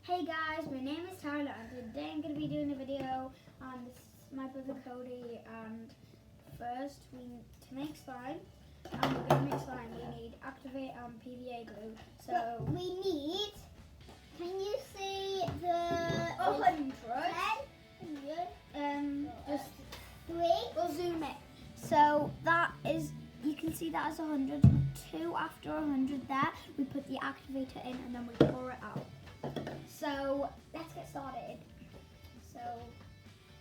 Hey guys, my name is Tyler and today I'm going to be doing a video on my brother Cody, and first to make slime, and we're going to make slime we need Activate and PVA glue. So we need, can you see the 100? 10? Just 3? we'll zoom it. So that is, you can see that as 100. 2 after 100 there, we put the activator in and then we pour it out. So let's get started. So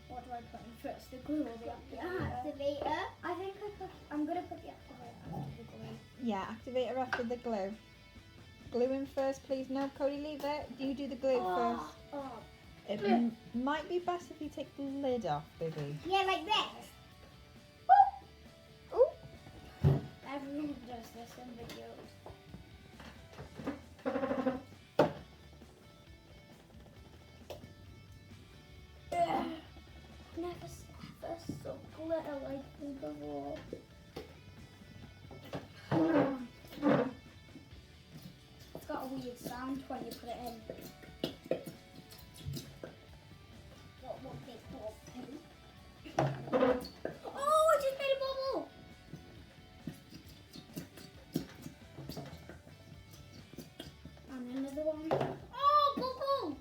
what do I put in first? The glue or the Activator. I think I'm gonna put the activator after the glue. Yeah, activator after the glue. Glue in first, please. No, Cody, leave it. You do the glue first. Oh. It might be best if you take the lid off, baby. Yeah, like this. Ooh. Everyone does this in videos. Never ever saw glitter like this before. It's got a weird sound when you put it in. Oh, I just made a bubble! And another one. Oh, bubble!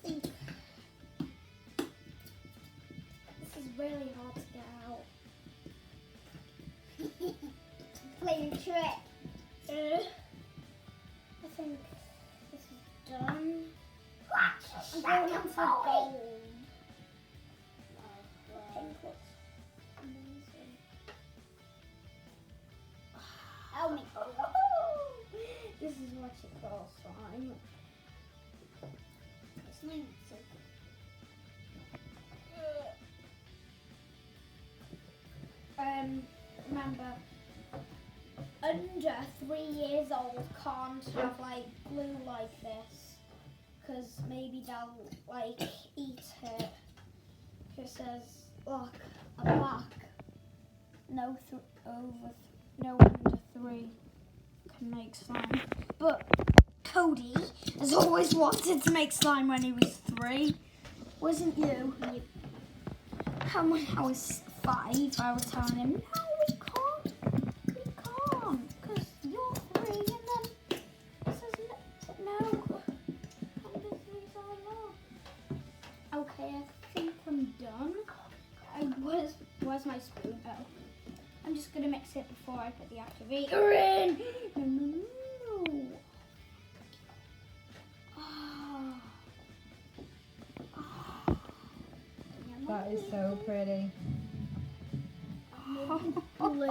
I think this is really hard to get out. Play the trick. I think this is done. I'm That's going on for gold. gold. Pink looks amazing. Oh my god. This is what you call slime. It's not so Remember, under 3 years old can't have like glue like this, because maybe they'll like eat it. It says, look, a black. No under 3 can make slime. But Cody has always wanted to make slime when he was 3, wasn't you? When I was 5, I was telling him, no, we can't, because you're 3, and then it says no, under 3's all. Okay, I think I'm done. Where's my spoon? Oh, I'm just gonna mix it before I put the activator in. No. That is so pretty. blue.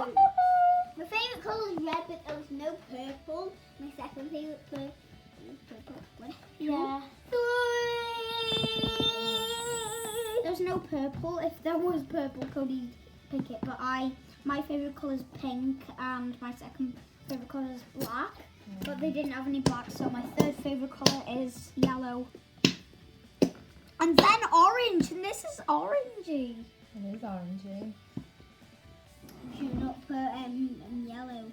My favourite colour is red, but there was no purple. My second favourite colour was purple. 1, 2, Yeah. 3. There's no purple. If there was purple, Cody'd pick it. But my favourite colour is pink, and my second favourite colour is black. But they didn't have any black, so my third favourite colour is yellow. And then orange, and this is orangey. It is orangey. Should not put yellow.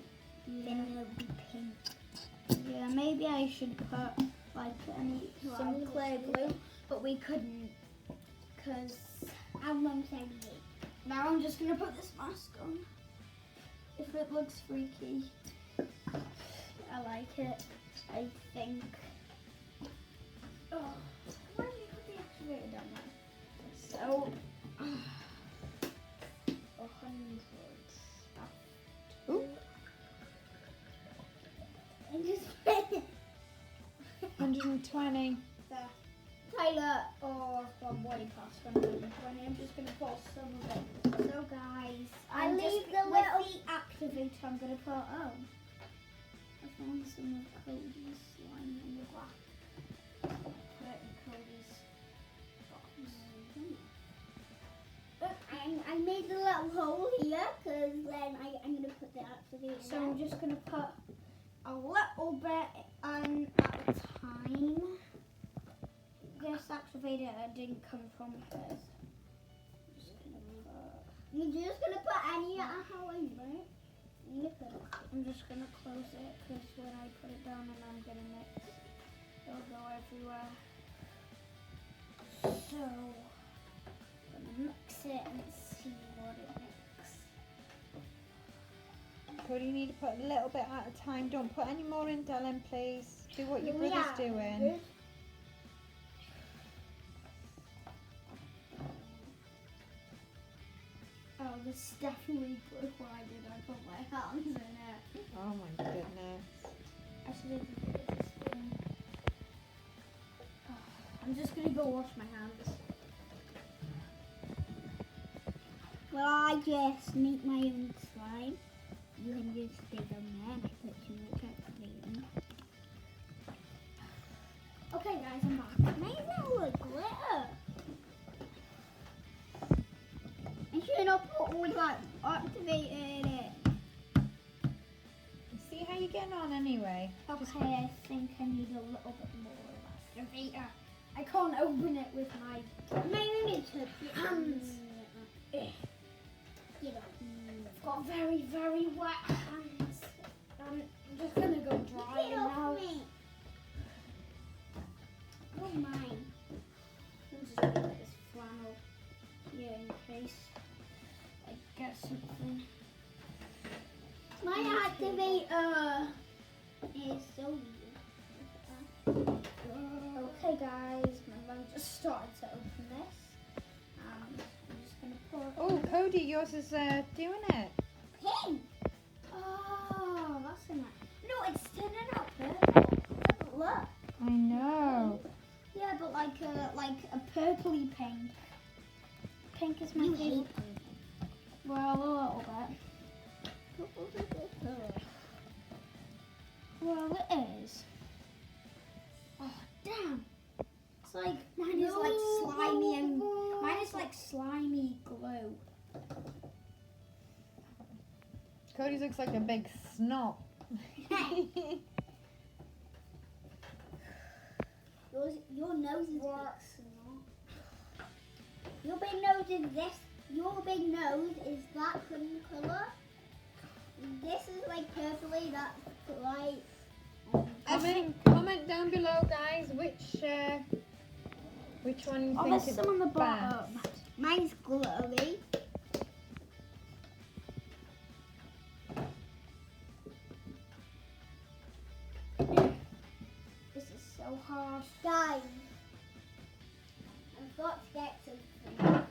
Then it'll be pink. Yeah, maybe I should put like some clear glue, but we couldn't, because Our mum said it. now I'm just gonna put this mask on. If it looks freaky, I like it. I think. Oh, where did you put the activator down there? So, 100. Ooh. And just 120. There. Tyler, oh, I've gone way past 120. I'm just going to pour some of it. So, guys, I I'm leave just, the with little- the activator, I'm going to put, I found some of Cody's slime in the glass. Put it in Cody's box. I made the little hole here because then I'm going to put the activator. So I'm just going to put a little bit on at a time. This activator didn't come from hers. Just gonna put You're just going to put any at a hole in, right? I'm just gonna close it because when I put it down and I'm gonna mix, it'll go everywhere. So, I'm gonna mix it and see what it makes. Cody, you need to put a little bit at a time. Don't put any more in, Dylan, please. Do what your brother's doing. Oh, this is definitely good. Why did I put my hands in it? Oh my goodness. I should have used a spoon. I'm just gonna go wash my hands. Well, I just make my own slime. You can just stick on there and put too much activating. Okay, guys, I'm back. Make that look glitter. And should not put all that activator in it. See how you're getting on anyway. Okay, I think I need a little bit more activator. I can't open it with my hands. Get up. I've got very, very wet hands. I'm just gonna go dry Get now. off me. Oh my. I'm just gonna put this flannel here in case I get something. My activator is so weird. Okay, guys, my mum just started to open this. I'm just gonna pour it. Oh, Cody, yours is doing it. Pink. Oh, that's a nice. No, it's turning out purple. Look. I know. Yeah, but like a purpley pink. Pink is my favorite. Well, a little bit. Well, it is. Oh, damn. It's like, mine is like slimy and, mine is like slimy glue. Cody's looks like a big snot. Your nose is What's Your big nose is this. Your big nose is that colour. This is like purpley. That's like. Comment down below, guys, which one you Oh, think there's is some on the best. bottom. Mine's glittery. This is so hard. Guys, I've got to get something.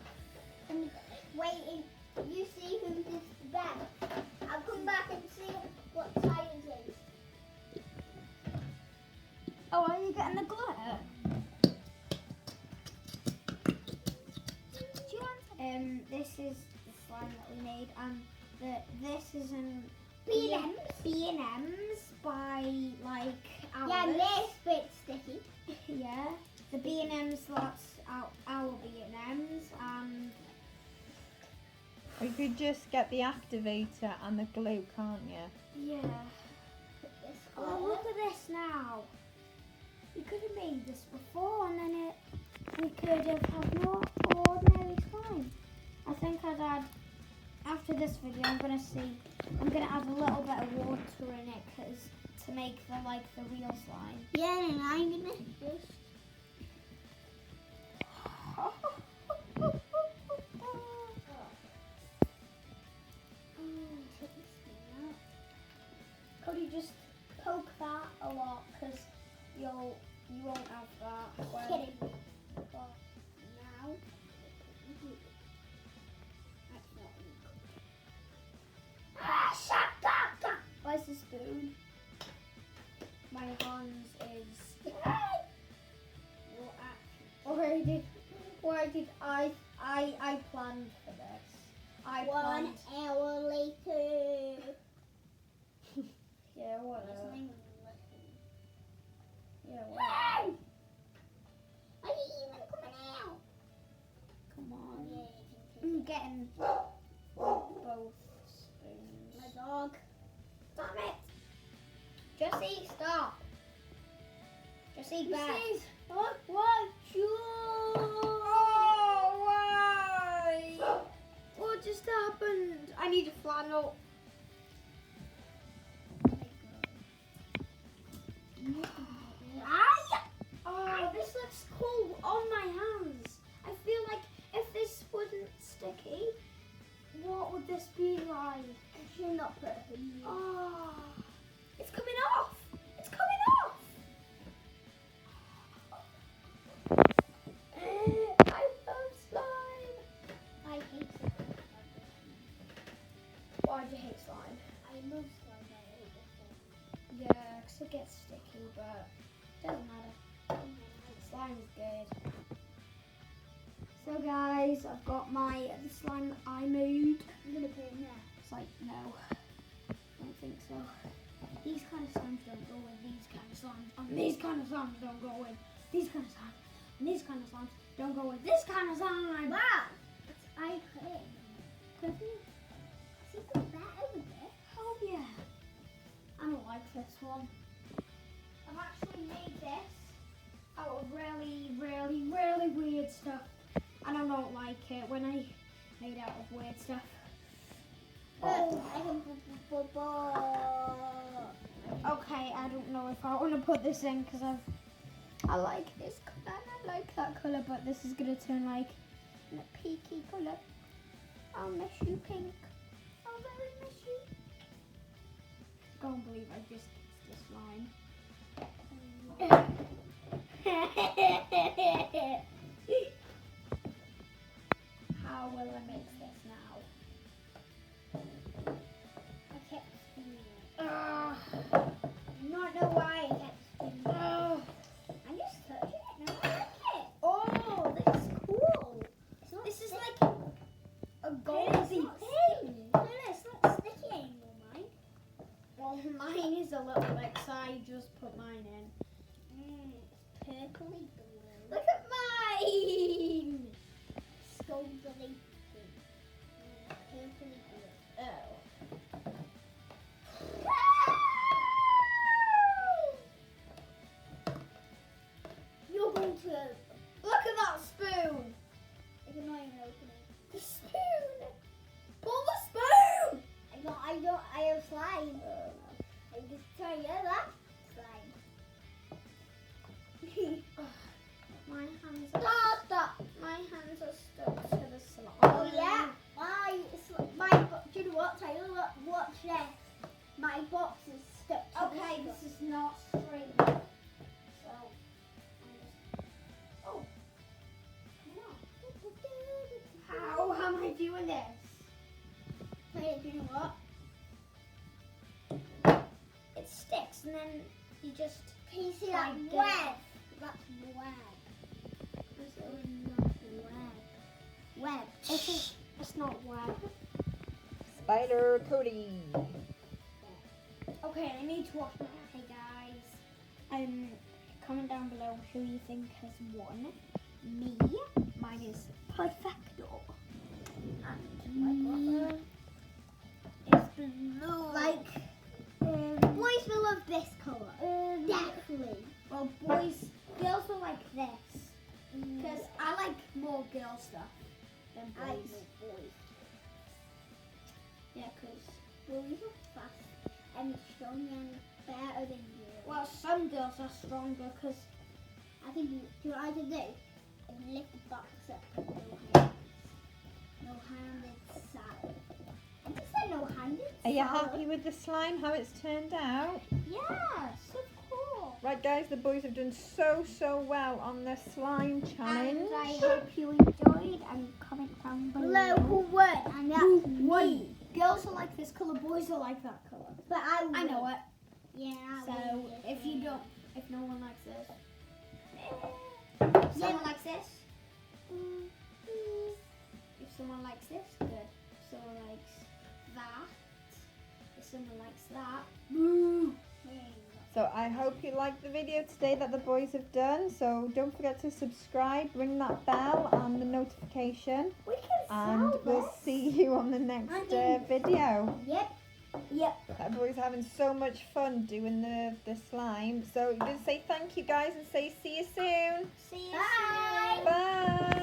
I'm waiting. You see who's this best. I'll come back and see what size it is. Oh, are you getting the glitter? Do you want? This is the slime that we made, and this is an B&Ms. B&Ms by like ours. Yeah, this bit's sticky. Yeah, the B&Ms, that's our B&Ms, and You could just get the activator and the glue, can't you? yeah. This Oh, look at this now. We could have made this before, and then we could have had more ordinary slime. I think I'd add, after this video, I'm gonna add a little bit of water in it, to make the real slime. Yeah, and I'm gonna just. Cody, just poke that a lot, because you won't have that. Kidding. But now. Where's the spoon? My hands is. Why did I planned for this? I 1 planned. hour later. Yeah, whatever. Yeah, Hey! whatever. Are you even coming out? Come on. Yeah, I'm getting both spoons. my dog. Stop it! Jessie, stop! Jessie, back. What? Oh, why? What just happened? I need a flannel. get sticky, but doesn't matter. Slime is good. So guys, I've got the slime that I made. I'm gonna put it in there. It's like, no, don't think so. These kind of slimes don't go with these kind of slimes. And these kind of slimes don't go with these kind of slimes. And these kind of slimes don't go with this kind of slime. Wow! I put it. See the bat over there? Oh yeah. I don't like this one. I've actually made this. Out of really, really, really weird stuff. And I don't like it when I made out of weird stuff. Oh. I can Okay, I don't know if I want to put this in because I like this colour and I like that colour, but this is going to turn like a peaky colour. I'll miss you, pink. I'll very miss you. Can't believe I just kissed this line. How will I mix this now? I kept spinning it. Ugh. I don't know why I kept spinning it. Ugh. I'm just touching it now. I like it. Oh, this is cool. It's not This is stick- like a It's goldy not pink. sticky. No, it's not sticky anymore, mine. Well, mine is a little bit because I just put mine in. Purpley blue. Look at mine! Scoldly pink. Purpley blue. Oh. You're going to Look at that spoon! I can not even open it. The spoon! Pull the spoon! I have slime. I just try that slime. My hands are My hands are stuck to the slime. Oh yeah, do you know what, Tyler? Watch this. My box is stuck to Okay, the this is not straight enough. So, I'm just... Oh. Come on. How am I doing this? Tyler, do you know what? It sticks and then you just... Can you see I that did. web? That's web. It's Web. Web. it's not web. Spider Cody. Okay, I need to wash my hair. Hey guys. Comment down below who you think has won. Me. Mine is Perfecto. And my brother is blue. Like, boys will love this colour. Definitely. Well, girls will like this. Because I like more girl stuff than I like boys. boys. Yeah, because, Boys are fast and strong and better than you. well, some girls are stronger because, I think you know what I could do? I lift the box up with no hands. No-handed salad. I just said no-handed Are you salad. happy with the slime, how it's turned out? yes, of course. Right guys, the boys have done so well on the slime challenge. And I hope you enjoyed and comment down Below below. who won, and that's me. Girls are like this colour, boys are like that colour. But I I know it. Yeah. I So won. if no one likes this, Yeah. someone likes this. If someone likes this, good. If someone likes that, if someone likes that, So I hope you liked the video today that the boys have done. So don't forget to subscribe, ring that bell and the notification. we can And sell we'll this. see you on the next video. Yep. That boy's having so much fun doing the slime. So just say thank you guys and say see you soon. See you Bye. soon. Bye.